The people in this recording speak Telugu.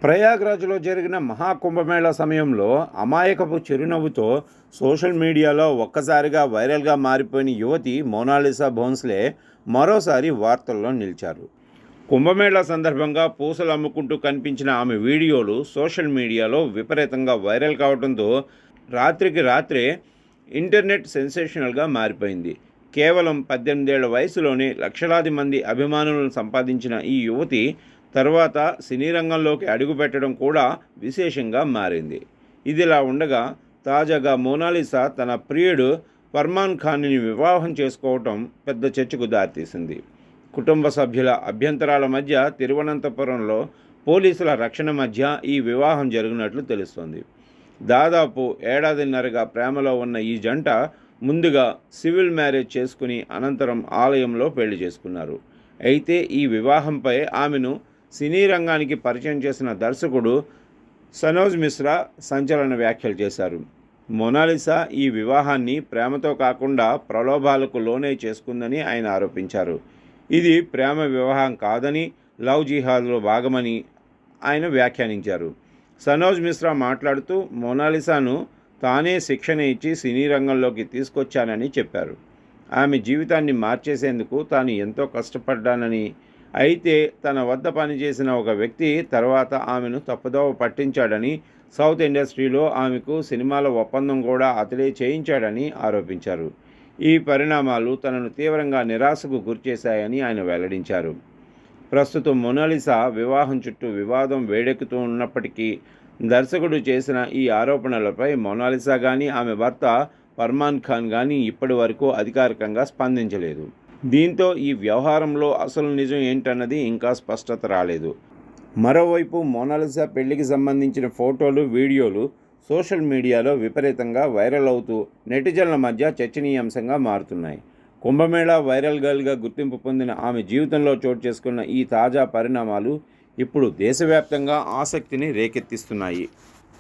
ప్రయాగ్రాజ్లో జరిగిన మహాకుంభమేళా సమయంలో అమాయకపు చిరునవ్వుతో సోషల్ మీడియాలో ఒక్కసారిగా వైరల్గా మారిపోయిన యువతి మోనాలిసా భోన్స్లే మరోసారి వార్తల్లో నిలిచారు. కుంభమేళా సందర్భంగా పూసలు అమ్ముకుంటూ కనిపించిన ఆమె వీడియోలు సోషల్ మీడియాలో విపరీతంగా వైరల్ కావడంతో రాత్రికి రాత్రే ఇంటర్నెట్ సెన్సేషనల్గా మారిపోయింది. కేవలం 18 ఏళ్ల వయసులోనే లక్షలాది మంది అభిమానులను సంపాదించిన ఈ యువతి తర్వాత సినీ రంగంలోకి అడుగుపెట్టడం కూడా విశేషంగా మారింది. ఇదిలా ఉండగా తాజాగా మోనాలిసా తన ప్రియుడు ఫర్మాన్ ఖాన్ని వివాహం చేసుకోవటం పెద్ద చర్చకు దారితీసింది. కుటుంబ సభ్యుల అభ్యంతరాల మధ్య తిరువనంతపురంలో పోలీసుల రక్షణ మధ్య ఈ వివాహం జరిగినట్లు తెలుస్తోంది. దాదాపు ఏడాదిన్నరగా ప్రేమలో ఉన్న ఈ జంట ముందుగా సివిల్ మ్యారేజ్ చేసుకుని అనంతరం ఆలయంలో పెళ్లి చేసుకున్నారు. అయితే ఈ వివాహంపై ఆమెను సినీ రంగానికి పరిచయం చేసిన దర్శకుడు సనోజ్ మిశ్రా సంచలన వ్యాఖ్యలు చేశారు. మోనాలిసా ఈ వివాహాన్ని ప్రేమతో కాకుండా ప్రలోభాలకు లోనే చేసుకుందని ఆయన ఆరోపించారు. ఇది ప్రేమ వివాహం కాదని, లవ్ జిహాద్లో భాగమని ఆయన వ్యాఖ్యానించారు. సనోజ్ మిశ్రా మాట్లాడుతూ మోనాలిసాను తానే శిక్షణ ఇచ్చి సినీ రంగంలోకి తీసుకొచ్చానని చెప్పారు. ఆమె జీవితాన్ని మార్చేసేందుకు తాను ఎంతో కష్టపడ్డానని, అయితే తన వద్ద పనిచేసిన ఒక వ్యక్తి తర్వాత ఆమెను తప్పుదోవ పట్టించాడని, సౌత్ ఇండస్ట్రీలో ఆమెకు సినిమాల ఒప్పందం కూడా అతడే చేయించాడని ఆరోపించారు. ఈ పరిణామాలు తనను తీవ్రంగా నిరాశకు గురిచేశాయని ఆయన వెల్లడించారు. ప్రస్తుతం మోనాలిసా వివాహం చుట్టూ వివాదం వేడెక్కుతూ ఉన్నప్పటికీ దర్శకుడు చేసిన ఈ ఆరోపణలపై మోనాలిసా కానీ ఆమె భర్త ఫర్మాన్ ఖాన్ కానీ ఇప్పటి వరకు అధికారికంగా స్పందించలేదు. దీంతో ఈ వ్యవహారంలో అసలు నిజం ఏంటన్నది ఇంకా స్పష్టత రాలేదు. మరోవైపు మోనాలిసా పెళ్లికి సంబంధించిన ఫోటోలు, వీడియోలు సోషల్ మీడియాలో విపరీతంగా వైరల్ అవుతూ నెటిజన్ల మధ్య చర్చనీయాంశంగా మారుతున్నాయి. కుంభమేళా వైరల్ గర్ల్గా గుర్తింపు పొందిన ఆమె జీవితంలో చోటు చేసుకున్న ఈ తాజా పరిణామాలు ఇప్పుడు దేశవ్యాప్తంగా ఆసక్తిని రేకెత్తిస్తున్నాయి.